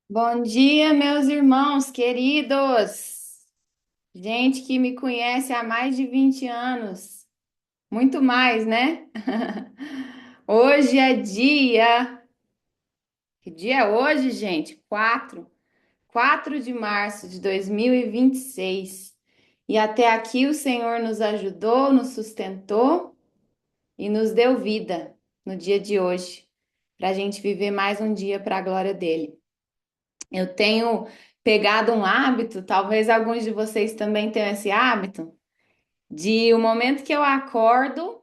Bom dia, meus irmãos queridos. Gente que me conhece há mais de 20 anos. Muito mais, né? Hoje é dia. Que dia é hoje, gente? 4 de março de 2026. E até aqui o Senhor nos ajudou, nos sustentou e nos deu vida no dia de hoje, para a gente viver mais um dia para a glória dele. Eu tenho pegado um hábito, talvez alguns de vocês também tenham esse hábito, de o momento que eu acordo,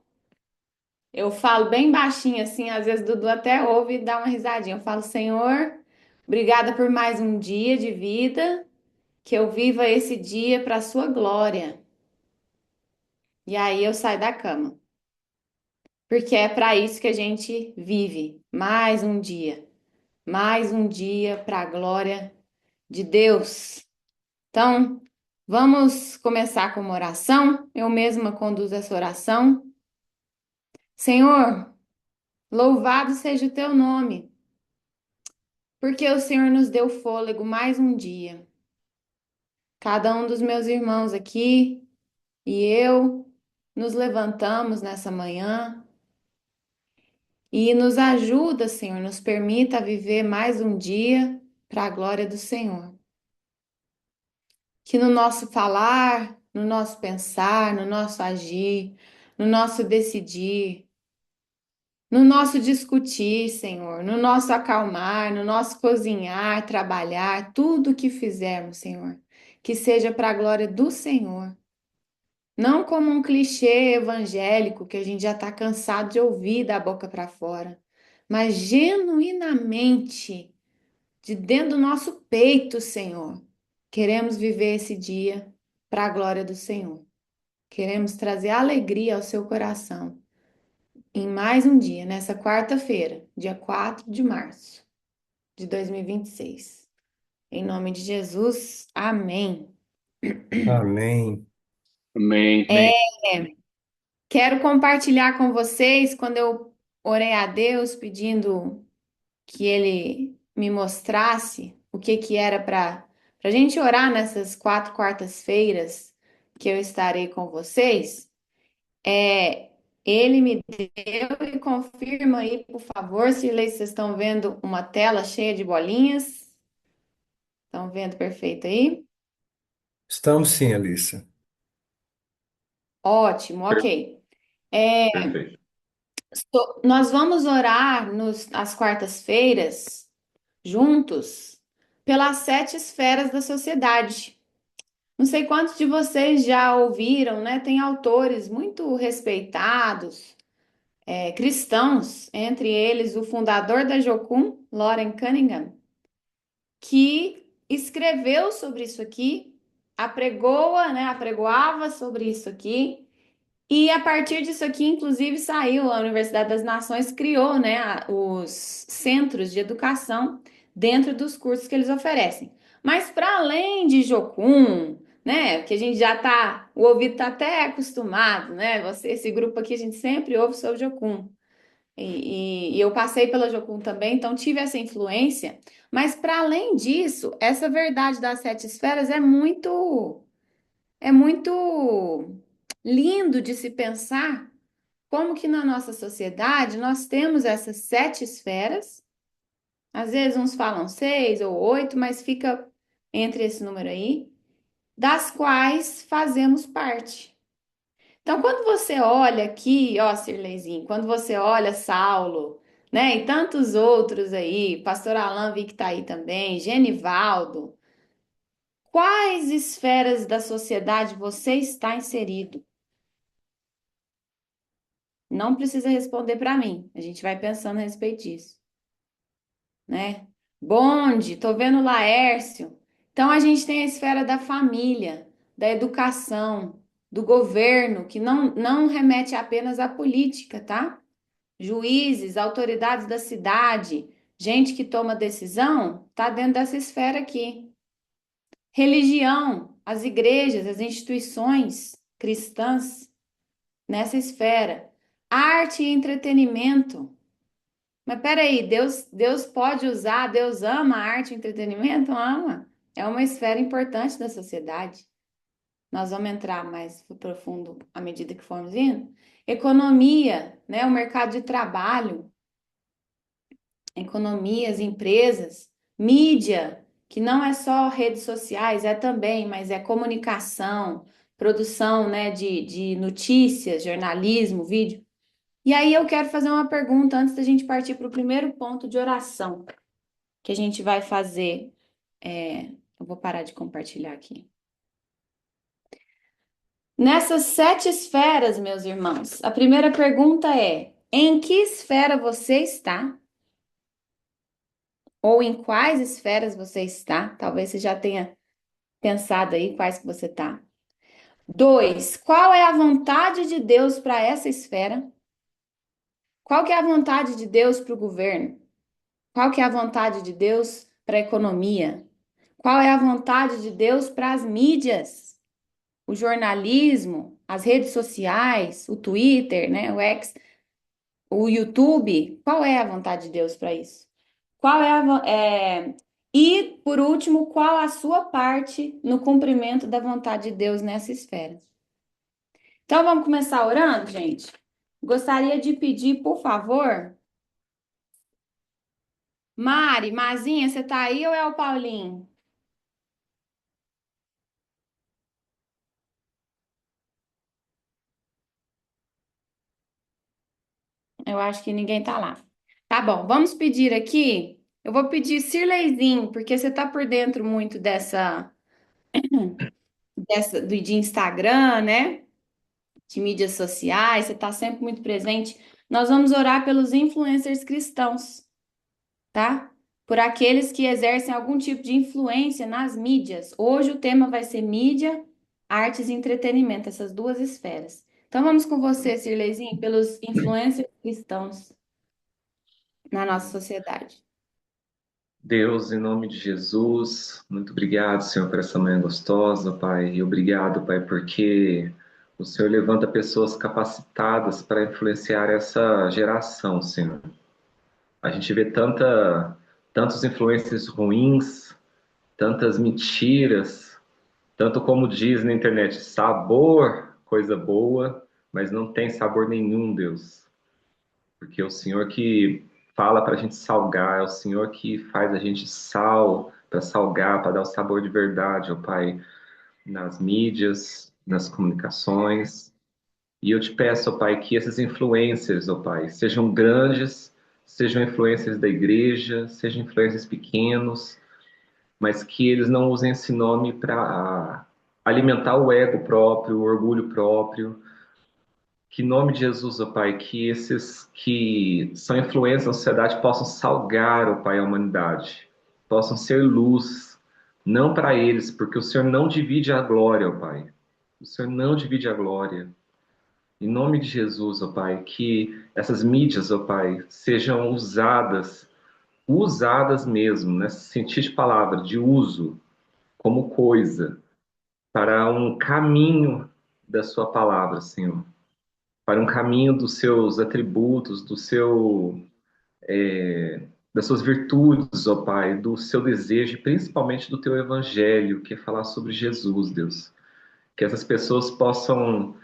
eu falo bem baixinho assim, às vezes Dudu até ouve e dá uma risadinha. Eu falo, Senhor, obrigada por mais um dia de vida, que eu viva esse dia para a sua glória. E aí eu saio da cama, porque é para isso que a gente vive, mais um dia para a glória de Deus. Então, vamos começar com uma oração. Eu mesma conduzo essa oração. Senhor, louvado seja o teu nome, porque o Senhor nos deu fôlego mais um dia. Cada um dos meus irmãos aqui e eu nos levantamos nessa manhã e nos ajuda, Senhor, nos permita viver mais um dia para a glória do Senhor. Que no nosso falar, no nosso pensar, no nosso agir, no nosso decidir, no nosso discutir, Senhor, no nosso acalmar, no nosso cozinhar, trabalhar, tudo que fizermos, Senhor, que seja para a glória do Senhor. Não como um clichê evangélico que a gente já está cansado de ouvir da boca para fora, mas genuinamente, de dentro do nosso peito, Senhor, queremos viver esse dia para a glória do Senhor. Queremos trazer alegria ao seu coração em mais um dia, nessa quarta-feira, dia 4 de março de 2026. Em nome de Jesus, amém. Amém. Amém, É, amém. quero compartilhar com vocês quando eu orei a Deus pedindo que Ele me mostrasse o que que era para a gente orar nessas 4 quartas-feiras que eu estarei com vocês. É, ele me deu e confirma aí, por favor, se vocês estão vendo uma tela cheia de bolinhas. Estão vendo perfeito aí? Estamos sim, Alícia. Ótimo, ok. É, Perfeito. nós vamos orar às quartas-feiras, juntos, pelas 7 esferas da sociedade. Não sei quantos de vocês já ouviram, né? Tem autores muito respeitados, cristãos, entre eles o fundador da Jocum, Loren Cunningham, que escreveu sobre isso aqui, apregoa, né? Apregoava sobre isso aqui. E a partir disso aqui, inclusive, saiu a Universidade das Nações, criou, né, os centros de educação dentro dos cursos que eles oferecem. Mas para além de Jocum, né, que a gente já tá, o ouvido tá até acostumado, né? Esse grupo aqui a gente sempre ouve sobre Jocum. E eu passei pela Jocum também, então tive essa influência. Mas para além disso, essa verdade das 7 esferas é muito lindo de se pensar como que na nossa sociedade nós temos essas 7 esferas. Às vezes uns falam 6 ou 8, mas fica entre esse número aí, das quais fazemos parte. Então, quando você olha aqui, ó, Cirleizinho, quando você olha Saulo, né, e tantos outros aí, Pastor Alan vi que tá aí também, Genivaldo, quais esferas da sociedade você está inserido? Não precisa responder para mim. A gente vai pensando a respeito disso, né? Bonde, tô vendo Laércio. Então a gente tem a esfera da família, da educação, do governo, que não remete apenas à política, tá? Juízes, autoridades da cidade, gente que toma decisão, tá dentro dessa esfera aqui. Religião, as igrejas, as instituições cristãs, nessa esfera. Arte e entretenimento. Mas peraí, Deus pode usar, Deus ama a arte e o entretenimento? Ama. É uma esfera importante da sociedade. Nós vamos entrar mais profundo à medida que formos indo. Economia, né? O mercado de trabalho, economias, empresas, mídia, que não é só redes sociais, é também, mas é comunicação, produção, né, de notícias, jornalismo, vídeo. E aí eu quero fazer uma pergunta antes da gente partir para o primeiro ponto de oração que a gente vai fazer. Eu vou parar de compartilhar aqui. Nessas 7 esferas, meus irmãos, a primeira pergunta é: em que esfera você está? Ou em quais esferas você está? Talvez você já tenha pensado aí quais que você está. 2, qual é a vontade de Deus para essa esfera? Qual que é a vontade de Deus para o governo? Qual que é a vontade de Deus para a economia? Qual é a vontade de Deus para as mídias? O jornalismo, as redes sociais, o Twitter, né, o X, o YouTube? Qual é a vontade de Deus para isso? Qual é E, por último, qual a sua parte no cumprimento da vontade de Deus nessa esfera? Então, vamos começar orando, gente? Gostaria de pedir, por favor, Mazinha, você tá aí ou é o Paulinho? Eu acho que ninguém tá lá. Tá bom, vamos pedir aqui. Eu vou pedir Cirleizinho, porque você tá por dentro muito de Instagram, né? De mídias sociais, você está sempre muito presente. Nós vamos orar pelos influencers cristãos, tá? Por aqueles que exercem algum tipo de influência nas mídias. Hoje o tema vai ser mídia, artes e entretenimento, essas duas esferas. Então vamos com você, Cirleizinho, pelos influencers cristãos na nossa sociedade. Deus, em nome de Jesus, muito obrigado, Senhor, por essa manhã gostosa, Pai. E obrigado, Pai, porque o Senhor levanta pessoas capacitadas para influenciar essa geração, Senhor. A gente vê tantos influências ruins, tantas mentiras, tanto como diz na internet, sabor, coisa boa, mas não tem sabor nenhum, Deus. Porque é o Senhor que fala para a gente salgar, é o Senhor que faz a gente sal para salgar, para dar o sabor de verdade, ó Pai, nas mídias, nas comunicações. E eu te peço, ó Pai, que esses influencers, ó Pai, sejam grandes, sejam influencers da igreja, sejam influencers pequenos, mas que eles não usem esse nome para alimentar o ego próprio, o orgulho próprio, que em nome de Jesus, ó Pai, que esses que são influência na sociedade possam salgar, ó Pai, a humanidade, possam ser luz, não para eles, porque o Senhor não divide a glória, ó Pai. O Senhor não divide a glória. Em nome de Jesus, ó Pai, que essas mídias, ó Pai, sejam usadas mesmo, nesse sentido de palavra, de uso, como coisa, para um caminho da Sua palavra, Senhor, para um caminho dos seus atributos, das suas virtudes, ó Pai, do seu desejo, e principalmente do teu evangelho, que é falar sobre Jesus, Deus. Que essas pessoas possam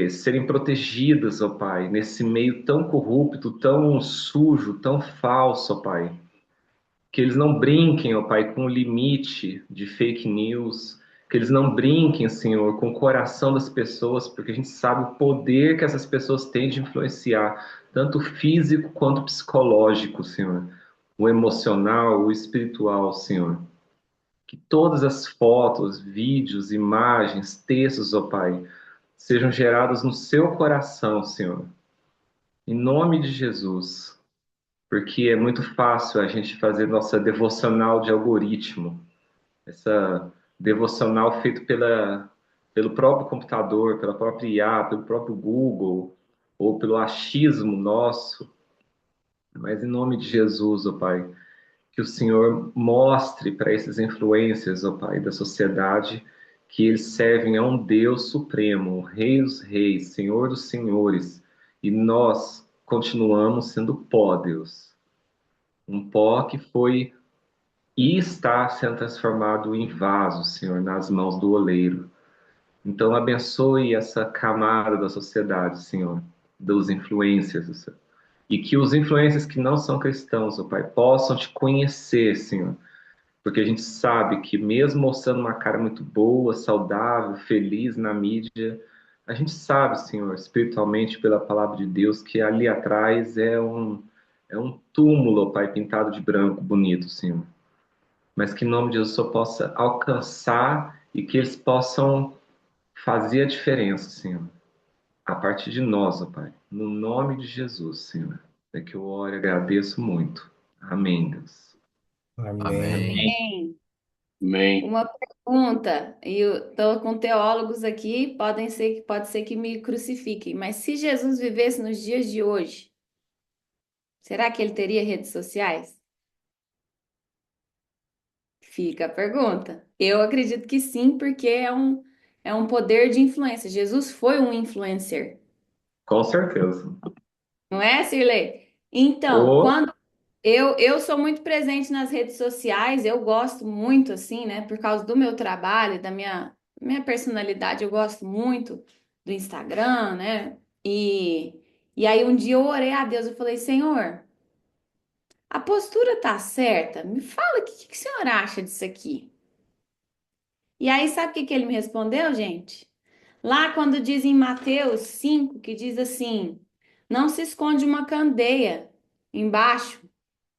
serem protegidas, ó Pai, nesse meio tão corrupto, tão sujo, tão falso, ó Pai. Que eles não brinquem, ó Pai, com o limite de fake news, que eles não brinquem, Senhor, com o coração das pessoas, porque a gente sabe o poder que essas pessoas têm de influenciar, tanto físico quanto psicológico, Senhor, o emocional, o espiritual, Senhor. Que todas as fotos, vídeos, imagens, textos, ó Pai, sejam gerados no seu coração, Senhor, em nome de Jesus, porque é muito fácil a gente fazer nossa devocional de algoritmo, essa devocional feito pelo próprio computador, pela própria IA, pelo próprio Google, ou pelo achismo nosso, mas em nome de Jesus, ó Pai, que o Senhor mostre para esses influências, ó Pai, da sociedade, que eles servem a um Deus supremo, o Rei dos Reis, Senhor dos Senhores, e nós continuamos sendo pó, Deus. Um pó que foi e está sendo transformado em vaso, Senhor, nas mãos do oleiro. Então, abençoe essa camada da sociedade, Senhor, dos influencers, Senhor. E que os influencers que não são cristãos, ó Pai, possam te conhecer, Senhor. Porque a gente sabe que mesmo mostrando uma cara muito boa, saudável, feliz na mídia, a gente sabe, Senhor, espiritualmente, pela palavra de Deus, que ali atrás é um túmulo, ó Pai, pintado de branco, bonito, Senhor. Mas que em nome de Jesus só possa alcançar e que eles possam fazer a diferença, Senhor, a partir de nós, ó Pai. No nome de Jesus, Senhor. É que eu oro e agradeço muito. Amém, Deus. Amém. Amém. Bem, Amém. uma pergunta, e eu estou com teólogos aqui, pode ser que me crucifiquem, mas se Jesus vivesse nos dias de hoje, será que ele teria redes sociais? Fica a pergunta. Eu acredito que sim, porque é um poder de influência. Jesus foi um influencer, Com certeza. não é, Cirlei? Então, Ô, quando eu sou muito presente nas redes sociais, eu gosto muito, assim, né? Por causa do meu trabalho, minha personalidade, eu gosto muito do Instagram, né? E aí um dia eu orei a Deus, eu falei, Senhor, a postura tá certa? Me fala que o senhor acha disso aqui? E aí, sabe o que ele me respondeu, gente? Lá quando diz em Mateus 5, que diz assim: não se esconde uma candeia embaixo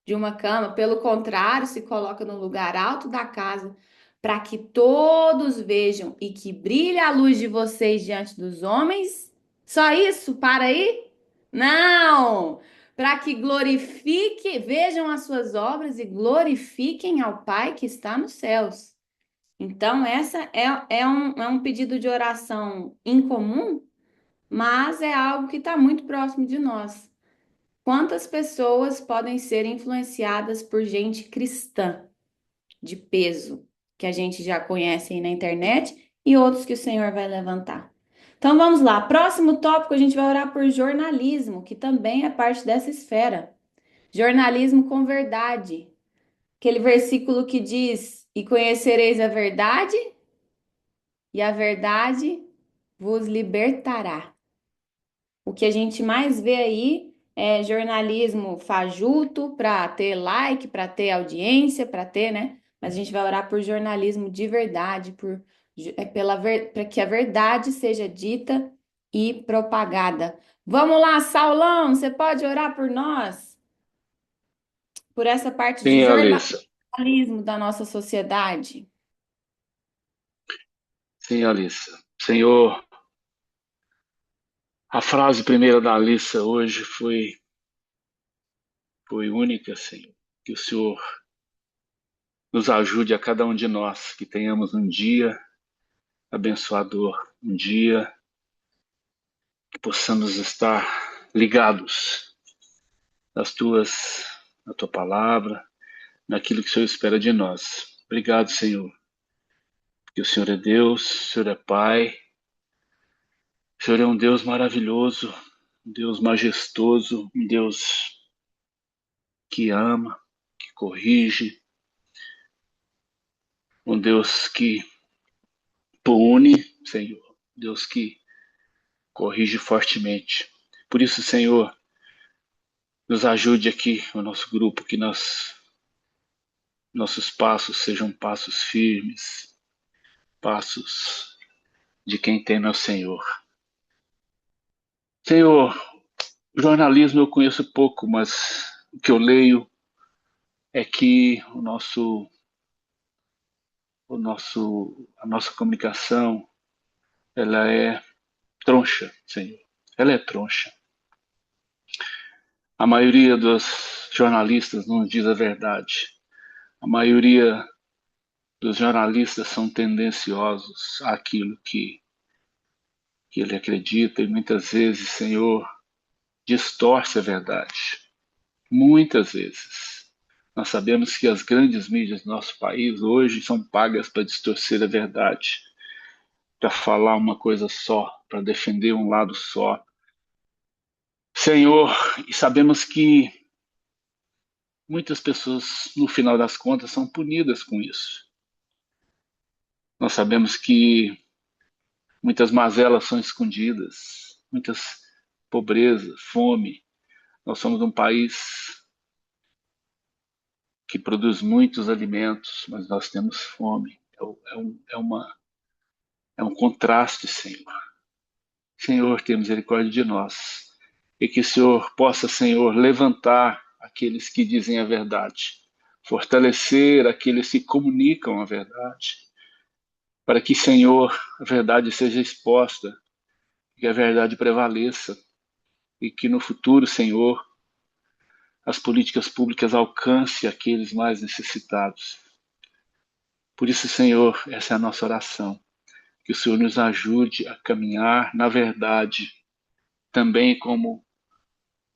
de uma cama, pelo contrário, se coloca no lugar alto da casa, para que todos vejam e que brilhe a luz de vocês diante dos homens. Só isso? Para aí? Não! Para que glorifique, vejam as suas obras e glorifiquem ao Pai que está nos céus. Então, essa é um pedido de oração incomum, mas é algo que está muito próximo de nós. Quantas pessoas podem ser influenciadas por gente cristã de peso, que a gente já conhece aí na internet, e outros que o Senhor vai levantar? Então vamos lá. Próximo tópico, a gente vai orar por jornalismo, que também é parte dessa esfera. Jornalismo com verdade. Aquele versículo que diz: E conhecereis a verdade, e a verdade vos libertará. O que a gente mais vê aí é jornalismo fajuto para ter like, para ter audiência, para ter, né? Mas a gente vai orar por jornalismo de verdade, para que a verdade seja dita e propagada. Vamos lá, Saulão, você pode orar por nós, por essa parte de Sim, Alissa. jornalismo da nossa sociedade? Sim, Alissa. Senhor, a frase primeira da Alissa hoje foi única, Senhor. Que o Senhor nos ajude a cada um de nós, que tenhamos um dia abençoador, um dia que possamos estar ligados na tua palavra, naquilo que o Senhor espera de nós. Obrigado, Senhor, porque o Senhor é Deus, o Senhor é Pai, o Senhor é um Deus maravilhoso, um Deus majestoso, um Deus que ama, que corrige, um Deus que pune, Senhor, Deus que corrige fortemente. Por isso, Senhor, nos ajude aqui, o nosso grupo, que nossos passos sejam passos firmes, passos de quem teme ao Senhor. Senhor, jornalismo eu conheço pouco, mas o que eu leio é que a nossa comunicação, ela é troncha, Senhor. Ela é troncha. A maioria dos jornalistas não diz a verdade. A maioria dos jornalistas são tendenciosos àquilo que ele acredita e muitas vezes, Senhor, distorce a verdade. Muitas vezes. Nós sabemos que as grandes mídias do nosso país hoje são pagas para distorcer a verdade, para falar uma coisa só, para defender um lado só. Senhor, e sabemos que muitas pessoas, no final das contas, são punidas com isso. Nós sabemos que muitas mazelas são escondidas, muitas pobreza, fome. Nós somos um país que produz muitos alimentos, mas nós temos fome. É um contraste, Senhor. Senhor, tenha misericórdia de nós. E que o Senhor possa, Senhor, levantar aqueles que dizem a verdade, fortalecer aqueles que comunicam a verdade, para que, Senhor, a verdade seja exposta, que a verdade prevaleça e que no futuro, Senhor, as políticas públicas alcancem aqueles mais necessitados. Por isso, Senhor, essa é a nossa oração. Que o Senhor nos ajude a caminhar na verdade, também como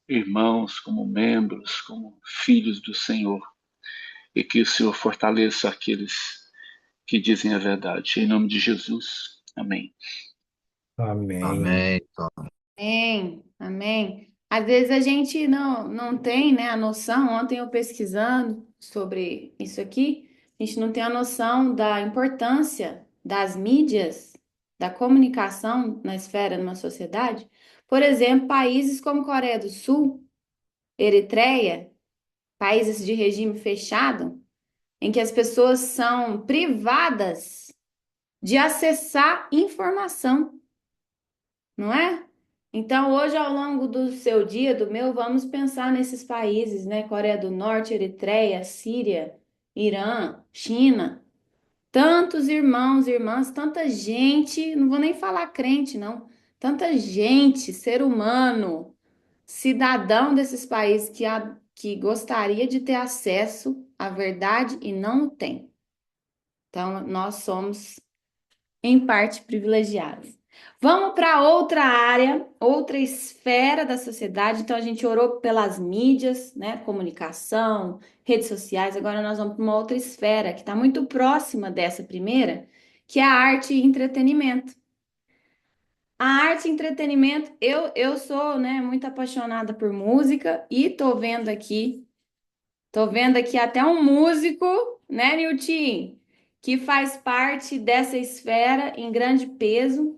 irmãos, como membros, como filhos do Senhor. E que o Senhor fortaleça aqueles que dizem a verdade. Em nome de Jesus. Amém. Amém. Amém, amém. Às vezes a gente não tem, né, a noção. Ontem eu pesquisando sobre isso aqui, a gente não tem a noção da importância das mídias, da comunicação na esfera de uma sociedade. Por exemplo, países como Coreia do Sul, Eritreia, países de regime fechado, em que as pessoas são privadas de acessar informação, não é? Então, hoje, ao longo do seu dia, do meu, vamos pensar nesses países, né? Coreia do Norte, Eritreia, Síria, Irã, China. Tantos irmãos, irmãs, tanta gente, não vou nem falar crente, não. Tanta gente, ser humano, cidadão desses países que gostaria de ter acesso à verdade e não o tem. Então, nós somos em parte privilegiados. Vamos para outra área, outra esfera da sociedade. Então, a gente orou pelas mídias, né? Comunicação, redes sociais. Agora nós vamos para uma outra esfera que está muito próxima dessa primeira, que é a arte e entretenimento. A arte e entretenimento, eu sou, né, muito apaixonada por música e tô vendo aqui até um músico, né, Nilton, que faz parte dessa esfera em grande peso.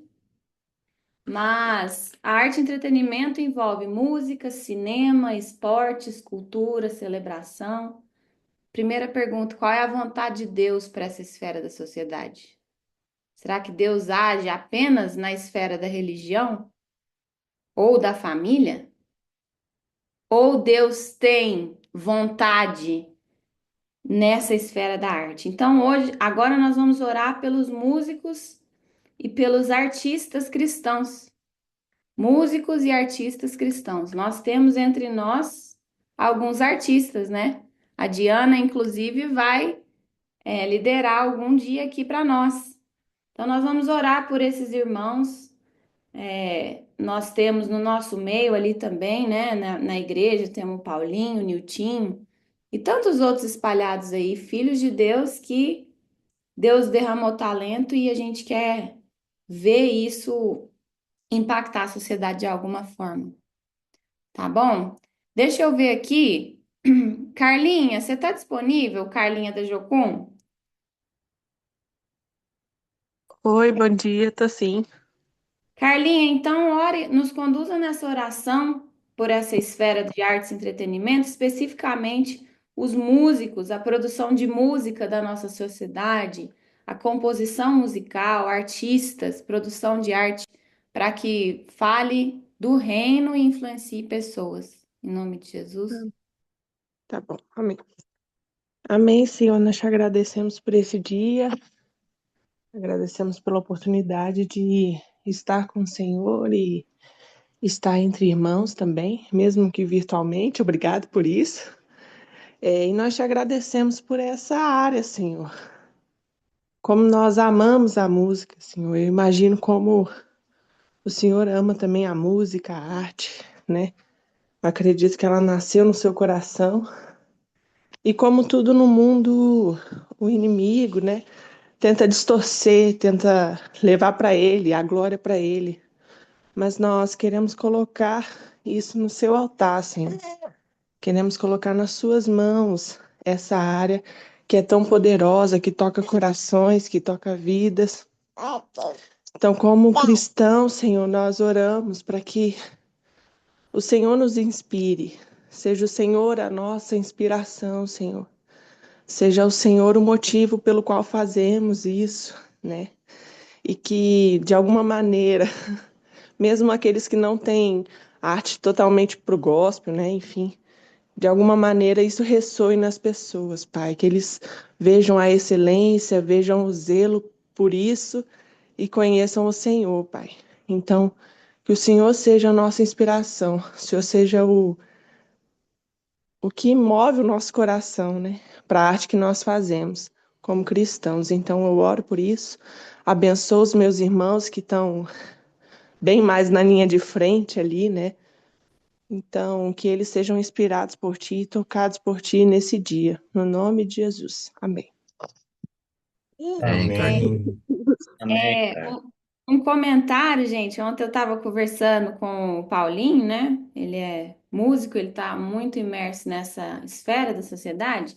Mas a arte e entretenimento envolve música, cinema, esportes, cultura, celebração. Primeira pergunta: qual é a vontade de Deus para essa esfera da sociedade? Será que Deus age apenas na esfera da religião ou da família? Ou Deus tem vontade nessa esfera da arte? Então, hoje, agora nós vamos orar pelos músicos e pelos artistas cristãos. Músicos e artistas cristãos. Nós temos entre nós alguns artistas, né? A Diana, inclusive, vai liderar algum dia aqui para nós. Então, nós vamos orar por esses irmãos. Nós temos no nosso meio ali também, né? Na igreja, temos o Paulinho, o Niltinho e tantos outros espalhados aí, filhos de Deus que Deus derramou talento e a gente quer ver isso impactar a sociedade de alguma forma. Tá bom? Deixa eu ver aqui. Carlinha, você está disponível? Carlinha da Jocum? Oi, bom dia, tô sim. Carlinha, então ore, nos conduza nessa oração por essa esfera de artes e entretenimento, especificamente os músicos, a produção de música da nossa sociedade, a composição musical, artistas, produção de arte, para que fale do reino e influencie pessoas. Em nome de Jesus. Tá bom, amém. Amém, Senhor, nós te agradecemos por esse dia, agradecemos pela oportunidade de estar com o Senhor e estar entre irmãos também, mesmo que virtualmente, obrigado por isso. E nós te agradecemos por essa área, Senhor. Como nós amamos a música, Senhor, eu imagino como o Senhor ama também a música, a arte, né? Acredito que ela nasceu no seu coração. E como tudo no mundo, o inimigo, né, tenta distorcer, tenta levar para ele, a glória para ele. Mas nós queremos colocar isso no seu altar, Senhor. Queremos colocar nas suas mãos essa área que é tão poderosa, que toca corações, que toca vidas. Então, como cristãos, Senhor, nós oramos para que o Senhor nos inspire. Seja o Senhor a nossa inspiração, Senhor. Seja o Senhor o motivo pelo qual fazemos isso, né? E que, de alguma maneira, mesmo aqueles que não têm arte totalmente para o gospel, né? Enfim, de alguma maneira isso ressoe nas pessoas, Pai. Que eles vejam a excelência, vejam o zelo por isso e conheçam o Senhor, Pai. Então, que o Senhor seja a nossa inspiração, o Senhor seja o que move o nosso coração, né? Para a arte que nós fazemos como cristãos. Então, eu oro por isso, abençoo os meus irmãos que estão bem mais na linha de frente ali, né? Então, que eles sejam inspirados por ti e tocados por ti nesse dia. No nome de Jesus. Amém. Amém. Amém, É, cara. um comentário, gente. Ontem eu estava conversando com o Paulinho, né? Ele é músico, ele está muito imerso nessa esfera da sociedade.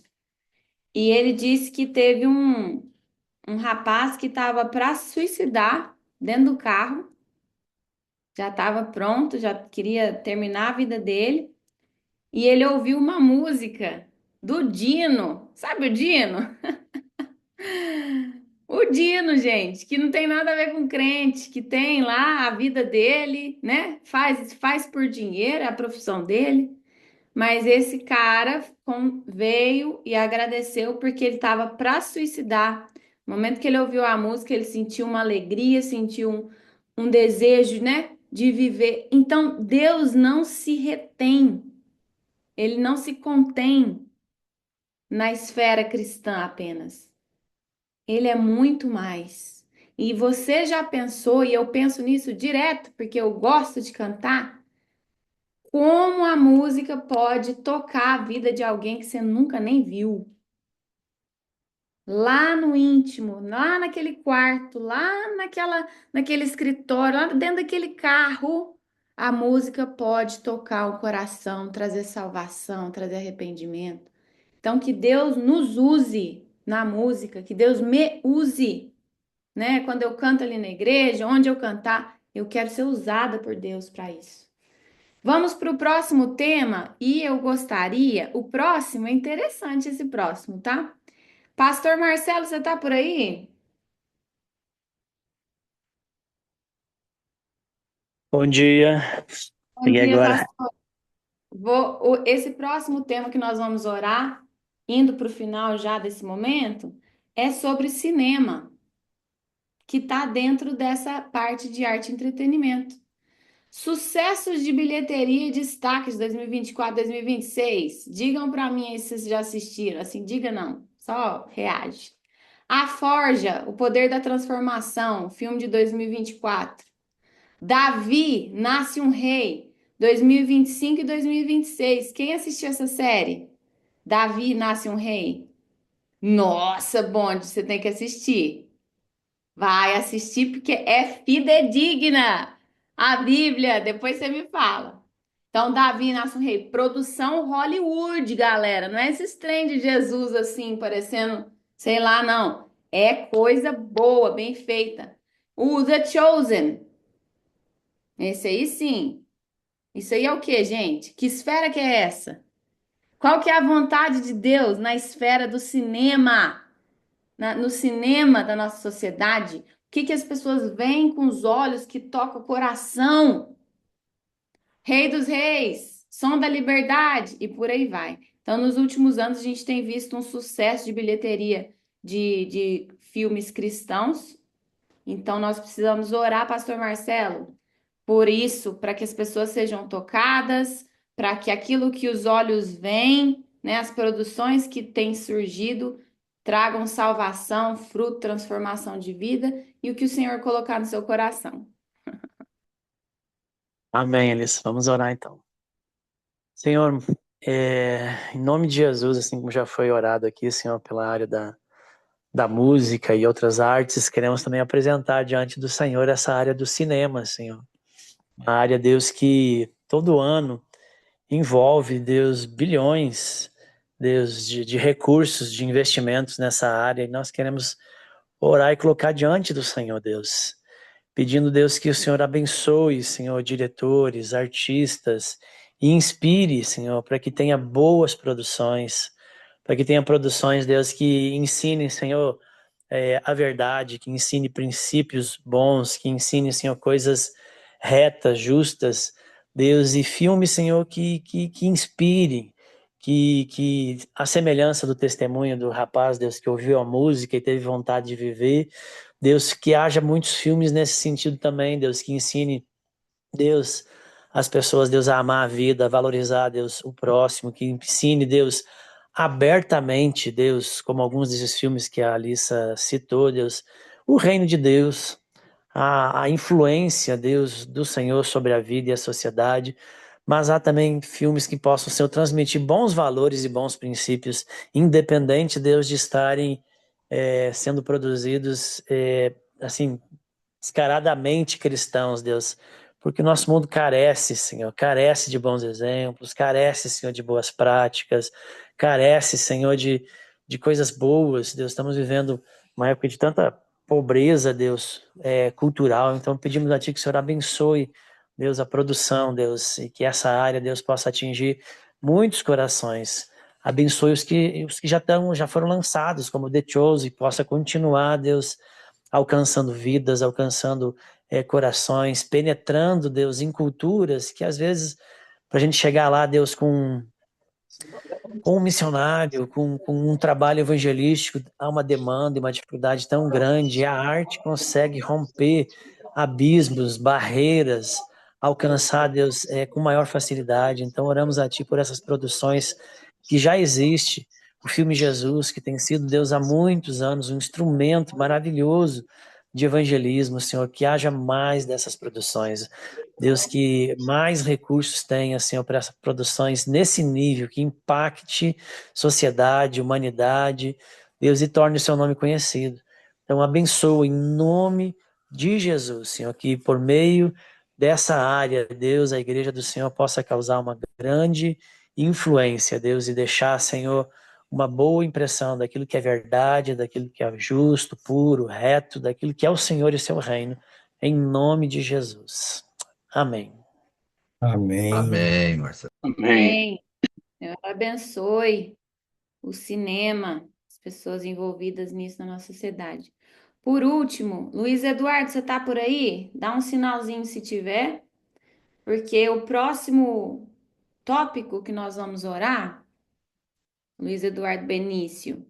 E ele disse que teve um rapaz que estava para se suicidar dentro do carro, já estava pronto, já queria terminar a vida dele. E ele ouviu uma música do Dino. Sabe o Dino? O Dino, gente, que não tem nada a ver com crente, que tem lá a vida dele, né? Faz por dinheiro, é a profissão dele. Mas esse cara veio e agradeceu porque ele estava para suicidar. No momento que ele ouviu a música, ele sentiu uma alegria, sentiu um desejo, né, de viver. Então, Deus não se retém, ele não se contém na esfera cristã apenas. Ele é muito mais. E você já pensou, e eu penso nisso direto, porque eu gosto de cantar, como a música pode tocar a vida de alguém que você nunca nem viu? Lá no íntimo, lá naquele quarto, lá naquele escritório, lá dentro daquele carro, a música pode tocar o coração, trazer salvação, trazer arrependimento. Então, que Deus nos use na música, que Deus me use, né? Quando eu canto ali na igreja, onde eu cantar, eu quero ser usada por Deus para isso. Vamos para o próximo tema e eu gostaria, o próximo é interessante esse próximo, tá? Pastor Marcelo, você tá por aí? Bom dia. Bom Cheguei dia, agora. pastor. Esse próximo tema que nós vamos orar, indo para o final já desse momento, é sobre cinema, que está dentro dessa parte de arte e entretenimento. Sucessos de bilheteria e destaques 2024, 2026. Digam para mim aí se vocês já assistiram. Assim, diga não, só reage. A Forja, O Poder da Transformação, filme de 2024. Davi, Nasce um Rei, 2025 e 2026. Quem assistiu essa série? Davi, Nasce um Rei. Nossa, Bonde, você tem que assistir. Vai assistir porque é fidedigna. A Bíblia, depois você me fala. Então, Davi Nasce um Rei, produção Hollywood, galera. Não é esse trem de Jesus assim, parecendo, sei lá, não. É coisa boa, bem feita. O The Chosen, esse aí sim. Isso aí é o que, gente? Que esfera que é essa? Qual que é a vontade de Deus na esfera do cinema? No cinema da nossa sociedade? O que as pessoas veem com os olhos que toca o coração? Rei dos Reis, Som da Liberdade e por aí vai. Então, nos últimos anos, a gente tem visto um sucesso de bilheteria de filmes cristãos. Então, nós precisamos orar, Pastor Marcelo, por isso, para que as pessoas sejam tocadas, para que aquilo que os olhos veem, né, as produções que têm surgido, tragam salvação, fruto, transformação de vida e o que o Senhor colocar no seu coração. Amém, Elis. Vamos orar então. Senhor, em nome de Jesus, assim como já foi orado aqui, Senhor, pela área da música e outras artes, queremos também apresentar diante do Senhor essa área do cinema, Senhor. Uma área, Deus, que todo ano envolve, Deus, bilhões, Deus, de recursos, de investimentos nessa área, e nós queremos orar e colocar diante do Senhor, Deus, pedindo, Deus, que o Senhor abençoe, Senhor, diretores, artistas, e inspire, Senhor, para que tenha boas produções, para que tenha produções, Deus, que ensinem, Senhor, a verdade, que ensine princípios bons, que ensine, Senhor, coisas retas, justas, Deus, e filme, Senhor, que inspire, que a semelhança do testemunho do rapaz, Deus, que ouviu a música e teve vontade de viver, Deus, que haja muitos filmes nesse sentido também, Deus, que ensine, Deus, as pessoas, Deus, a amar a vida, a valorizar, Deus, o próximo, que ensine, Deus, abertamente, Deus, como alguns desses filmes que a Alissa citou, Deus, o reino de Deus, a influência, Deus, do Senhor sobre a vida e a sociedade, mas há também filmes que possam, Senhor, transmitir bons valores e bons princípios, independente, Deus, de estarem sendo produzidos, assim, descaradamente cristãos, Deus, porque o nosso mundo carece, Senhor, carece de bons exemplos, carece, Senhor, de boas práticas, carece, Senhor, de coisas boas, Deus. Estamos vivendo uma época de tanta pobreza, Deus, cultural, então pedimos a Ti que o Senhor abençoe, Deus, a produção, Deus, e que essa área, Deus, possa atingir muitos corações. Abençoe os que já foram lançados, como The Chosen, e possa continuar, Deus, alcançando vidas, alcançando corações, penetrando, Deus, em culturas que às vezes, para a gente chegar lá, Deus, com um missionário, com um trabalho evangelístico, há uma demanda e uma dificuldade tão grande, e a arte consegue romper abismos, barreiras, alcançar, Deus, com maior facilidade. Então, oramos a Ti por essas produções que já existe, o filme Jesus, que tem sido, Deus, há muitos anos, um instrumento maravilhoso de evangelismo, Senhor, que haja mais dessas produções. Deus, que mais recursos tenha, Senhor, para essas produções nesse nível, que impacte sociedade, humanidade, Deus, e torne o seu nome conhecido. Então, abençoa em nome de Jesus, Senhor, que por meio dessa área, Deus, a igreja do Senhor possa causar uma grande influência, Deus, e deixar, Senhor, uma boa impressão daquilo que é verdade, daquilo que é justo, puro, reto, daquilo que é o Senhor e o seu reino, em nome de Jesus. Amém. Amém. Amém, Marcelo. Amém. Amém. Senhor abençoe o cinema, as pessoas envolvidas nisso na nossa sociedade. Por último, Luiz Eduardo, você tá por aí? Dá um sinalzinho se tiver, porque o próximo tópico que nós vamos orar, Luiz Eduardo Benício.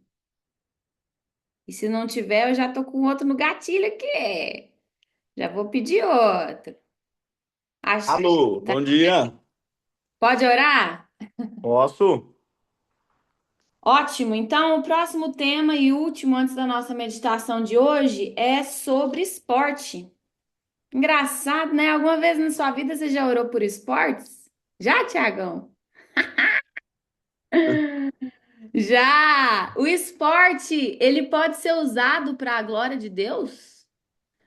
E se não tiver, eu já tô com outro no gatilho aqui. Já vou pedir outro. Alô, bom dia. Pode orar? Posso? Ótimo. Então, o próximo tema e último antes da nossa meditação de hoje é sobre esporte. Engraçado, né? Alguma vez na sua vida você já orou por esportes? Já, Tiagão? Já! O esporte, ele pode ser usado para a glória de Deus?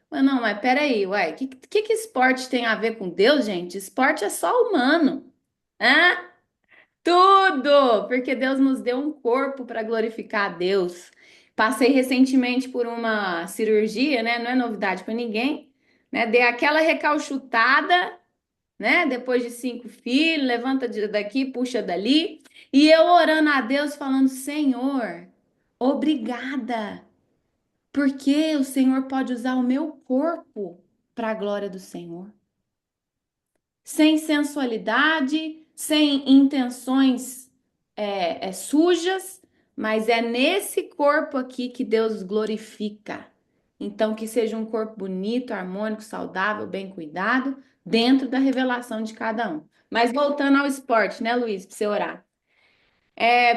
Mas não, mas peraí, uai, que esporte tem a ver com Deus, gente? Esporte é só humano. Hã? Tudo! Porque Deus nos deu um corpo para glorificar a Deus. Passei recentemente por uma cirurgia, né? Não é novidade para ninguém, né? Dei aquela recalchutada, né? Depois de 5 filhos, levanta daqui, puxa dali. E eu orando a Deus, falando: Senhor, obrigada, porque o Senhor pode usar o meu corpo para a glória do Senhor. Sem sensualidade, sem intenções sujas, mas é nesse corpo aqui que Deus glorifica. Então, que seja um corpo bonito, harmônico, saudável, bem cuidado, dentro da revelação de cada um. Mas voltando ao esporte, né, Luiz, para você orar.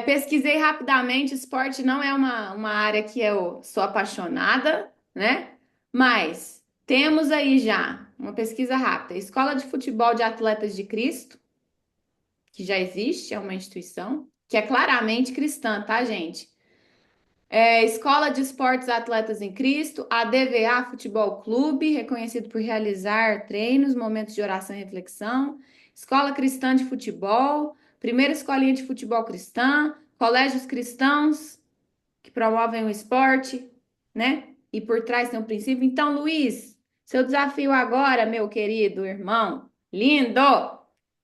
Pesquisei rapidamente, esporte não é uma área que eu sou apaixonada, né? Mas temos aí já uma pesquisa rápida. Escola de Futebol de Atletas de Cristo, que já existe, é uma instituição, que é claramente cristã, tá, gente? Escola de Esportes Atletas em Cristo, a DVA Futebol Clube, reconhecido por realizar treinos, momentos de oração e reflexão. escola cristã de futebol, primeira escolinha de futebol cristã, colégios cristãos que promovem o esporte, né? E por trás tem um princípio. Então, Luiz, seu desafio agora, meu querido irmão, lindo,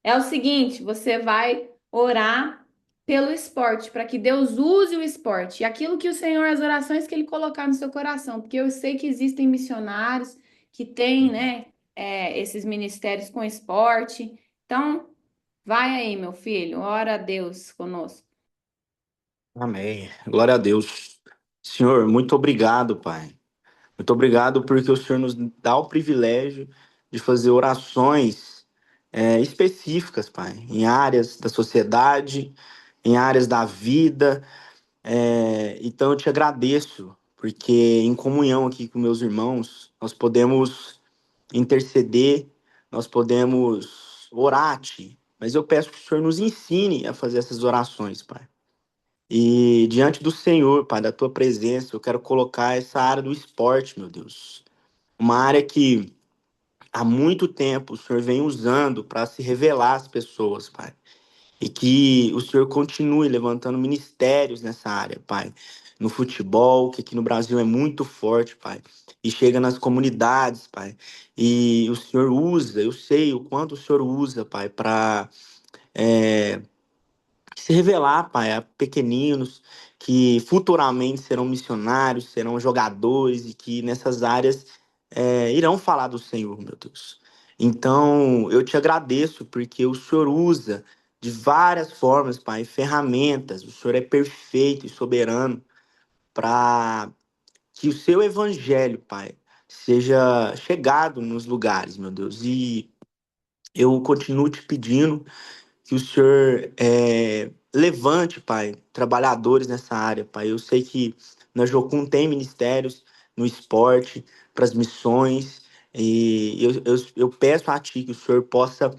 é o seguinte: você vai orar pelo esporte, para que Deus use o esporte, e aquilo que o Senhor, as orações que Ele colocar no seu coração, porque eu sei que existem missionários que têm, né, esses ministérios com esporte. Então, vai aí, meu filho, ora a Deus conosco. Amém. Glória a Deus. Senhor, muito obrigado, Pai. Muito obrigado porque o Senhor nos dá o privilégio de fazer orações específicas, Pai, em áreas da sociedade, em áreas da vida. Então eu te agradeço, porque em comunhão aqui com meus irmãos, nós podemos interceder, nós podemos orar a Ti. Mas eu peço que o Senhor nos ensine a fazer essas orações, Pai. E diante do Senhor, Pai, da Tua presença, eu quero colocar essa área do esporte, meu Deus. Uma área que há muito tempo o Senhor vem usando para se revelar às pessoas, Pai. E que o Senhor continue levantando ministérios nessa área, Pai. No futebol, que aqui no Brasil é muito forte, Pai. E chega nas comunidades, Pai. E o Senhor usa, eu sei o quanto o Senhor usa, Pai, para se revelar, Pai, a pequeninos que futuramente serão missionários, serão jogadores e que nessas áreas irão falar do Senhor, meu Deus. Então, eu te agradeço porque o Senhor usa de várias formas, Pai, ferramentas. O Senhor é perfeito e soberano para que o seu evangelho, Pai, seja chegado nos lugares, meu Deus. E eu continuo te pedindo que o Senhor levante, Pai, trabalhadores nessa área, Pai. Eu sei que na Jocum tem ministérios no esporte, para as missões, e eu peço a Ti que o Senhor possa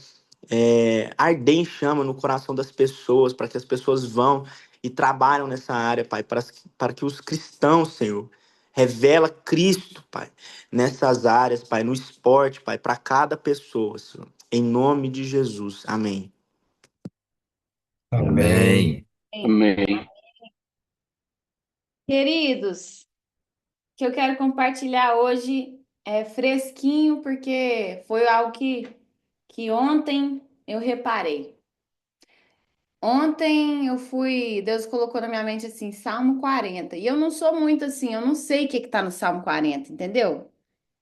arder em chama no coração das pessoas, para que as pessoas vão e trabalham nessa área, Pai, para que os cristãos, Senhor, revela Cristo, Pai, nessas áreas, Pai, no esporte, Pai, para cada pessoa, Senhor. Em nome de Jesus. Amém. Amém. Amém. Queridos, que eu quero compartilhar hoje é fresquinho, porque foi algo que ontem eu reparei. Ontem Deus colocou na minha mente assim, Salmo 40. E eu não sou muito assim, eu não sei o que tá no Salmo 40, entendeu?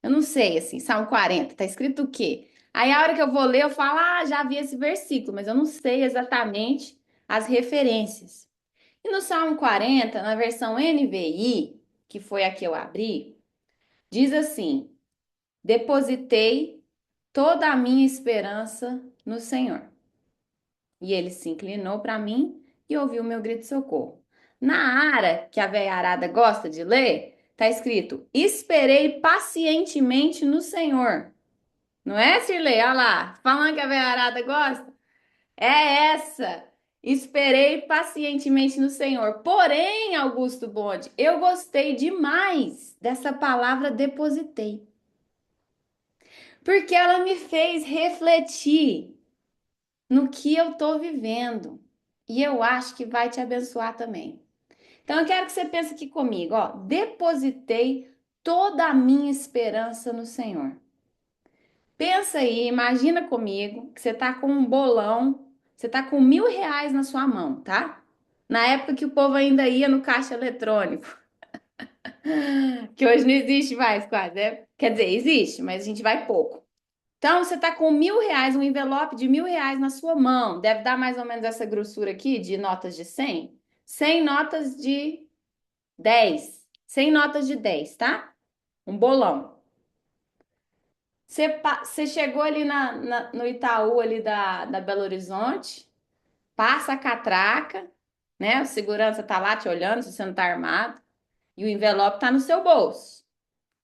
Eu não sei, assim, Salmo 40, tá escrito o quê? Aí a hora que eu vou ler, eu falo, já vi esse versículo, mas eu não sei exatamente as referências. E no Salmo 40, na versão NVI, que foi a que eu abri, diz assim: depositei toda a minha esperança no Senhor. E ele se inclinou para mim e ouviu o meu grito de socorro. Na área que a velha arada gosta de ler, tá escrito: esperei pacientemente no Senhor. Não é, Cirlei? Olha lá, falando que a velha arada gosta. É essa. Esperei pacientemente no Senhor. Porém, Augusto Bonde, eu gostei demais dessa palavra depositei. Porque ela me fez refletir no que eu estou vivendo. E eu acho que vai te abençoar também. Então, eu quero que você pense aqui comigo, ó. Depositei toda a minha esperança no Senhor. Pensa aí, imagina comigo que você tá com um bolão, você tá com R$ 1.000 na sua mão, tá? Na época que o povo ainda ia no caixa eletrônico, que hoje não existe mais quase, né? Quer dizer, existe, mas a gente vai pouco. Então, você tá com R$ 1.000, um envelope de R$ 1.000 na sua mão. Deve dar mais ou menos essa grossura aqui de notas de 100. 100 notas de 10. 100 notas de 10, tá? Um bolão. Você chegou ali no Itaú ali da Belo Horizonte, passa a catraca, né? O segurança tá lá te olhando se você não tá armado. E o envelope tá no seu bolso.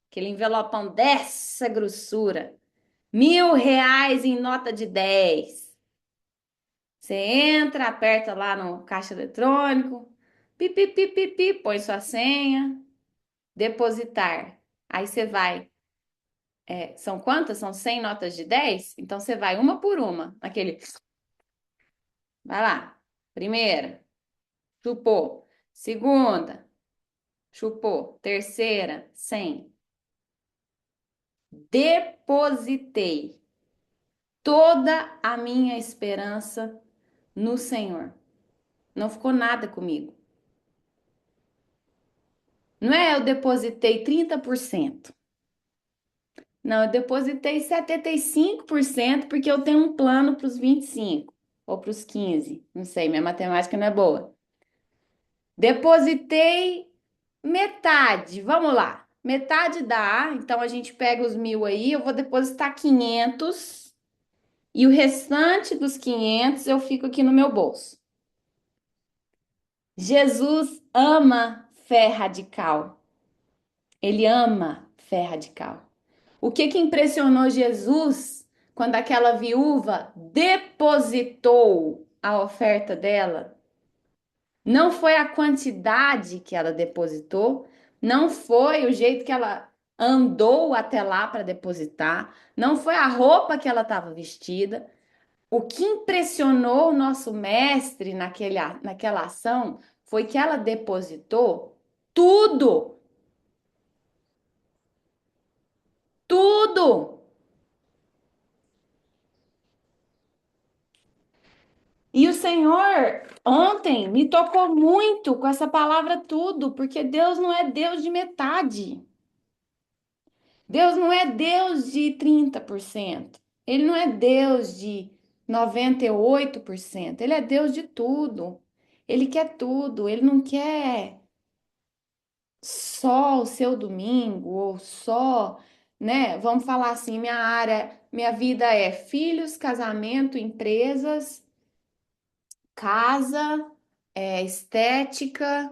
Aquele envelopão dessa grossura. R$ 1.000 em nota de 10. Você entra, aperta lá no caixa eletrônico, pipi, pipi, pipi, põe sua senha, depositar. Aí você vai São quantas? São 100 notas de 10? Então você vai uma por uma. Aquele. Vai lá. Primeira, chupou. Segunda, chupou. Terceira, 100. Depositei toda a minha esperança no Senhor. Não ficou nada comigo. Não é eu depositei 30%. Não, eu depositei 75% porque eu tenho um plano para os 25 ou para os 15. Não sei, minha matemática não é boa. Depositei metade. Vamos lá. Metade dá, então a gente pega os 1.000 aí, eu vou depositar 500 e o restante dos 500 eu fico aqui no meu bolso. Jesus ama fé radical. Ele ama fé radical. O que impressionou Jesus quando aquela viúva depositou a oferta dela? Não foi a quantidade que ela depositou, não foi o jeito que ela andou até lá para depositar, não foi a roupa que ela estava vestida. O que impressionou o nosso mestre naquela ação foi que ela depositou tudo, tudo. E o Senhor ontem me tocou muito com essa palavra tudo, porque Deus não é Deus de metade. Deus não é Deus de 30%. Ele não é Deus de 98%. Ele é Deus de tudo. Ele quer tudo. Ele não quer só o seu domingo ou só, né? Vamos falar assim, minha vida é filhos, casamento, empresas, casa, estética,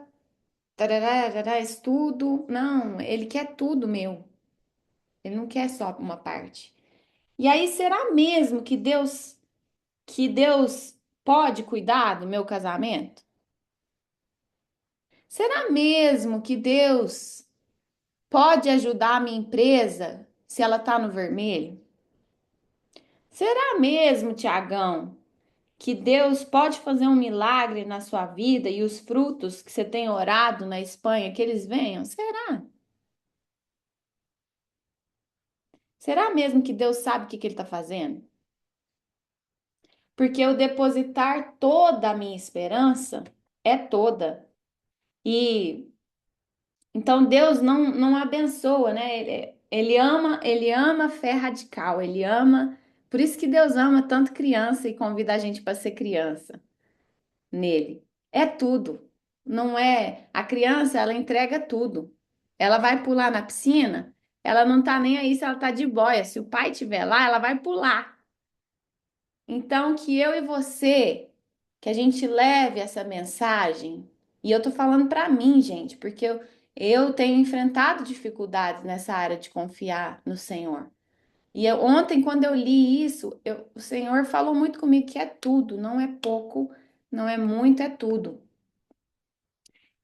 tarará, tarará, estudo. Não, ele quer tudo meu. Ele não quer só uma parte. E aí, será mesmo que Deus pode cuidar do meu casamento? Será mesmo que Deus pode ajudar a minha empresa se ela está no vermelho? Será mesmo, Tiagão, que Deus pode fazer um milagre na sua vida e os frutos que você tem orado na Espanha, que eles venham? Será? Será mesmo que Deus sabe o que Ele está fazendo? Porque eu depositar toda a minha esperança é toda. E então Deus não abençoa, né? Ele ama a fé radical, ele ama. Por isso que Deus ama tanto criança e convida a gente para ser criança nele. É tudo. Não é. A criança, ela entrega tudo. Ela vai pular na piscina, ela não tá nem aí se ela tá de boia. Se o pai estiver lá, ela vai pular. Então, que eu e você, que a gente leve essa mensagem, e eu tô falando para mim, gente, porque eu tenho enfrentado dificuldades nessa área de confiar no Senhor. E ontem, quando eu li isso, o Senhor falou muito comigo que é tudo, não é pouco, não é muito, é tudo.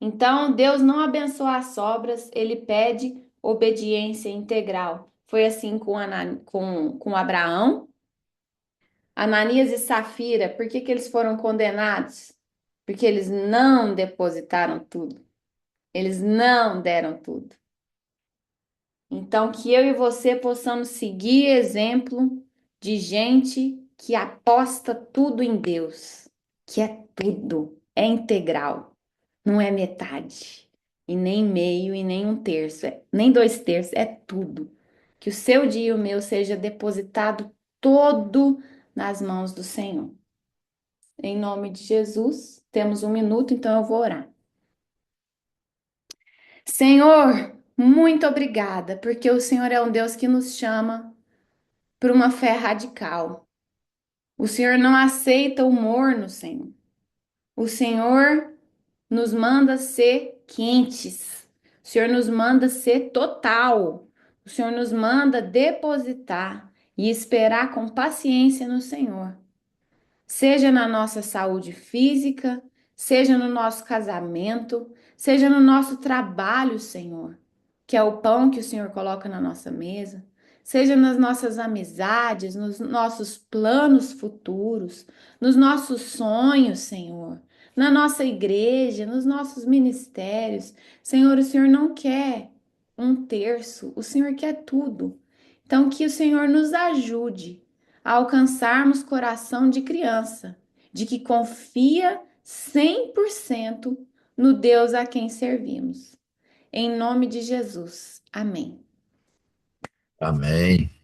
Então, Deus não abençoa as sobras, ele pede obediência integral. Foi assim com Abraão. Ananias e Safira, por que eles foram condenados? Porque eles não depositaram tudo. Eles não deram tudo. Então, que eu e você possamos seguir exemplo de gente que aposta tudo em Deus, que é tudo, é integral, não é metade, e nem meio, e nem um terço, nem 2/3, é tudo. Que o seu dia e o meu seja depositado todo nas mãos do Senhor. Em nome de Jesus, temos 1 minuto, então eu vou orar. Senhor, muito obrigada, porque o Senhor é um Deus que nos chama para uma fé radical. O Senhor não aceita o morno, Senhor. O Senhor nos manda ser quentes. O Senhor nos manda ser total. O Senhor nos manda depositar e esperar com paciência no Senhor. Seja na nossa saúde física, seja no nosso casamento, seja no nosso trabalho, Senhor, que é o pão que o Senhor coloca na nossa mesa, seja nas nossas amizades, nos nossos planos futuros, nos nossos sonhos, Senhor, na nossa igreja, nos nossos ministérios. Senhor, o Senhor não quer um terço, o Senhor quer tudo. Então, que o Senhor nos ajude a alcançarmos coração de criança, de que confia 100% no Deus a quem servimos. Em nome de Jesus. Amém. Amém.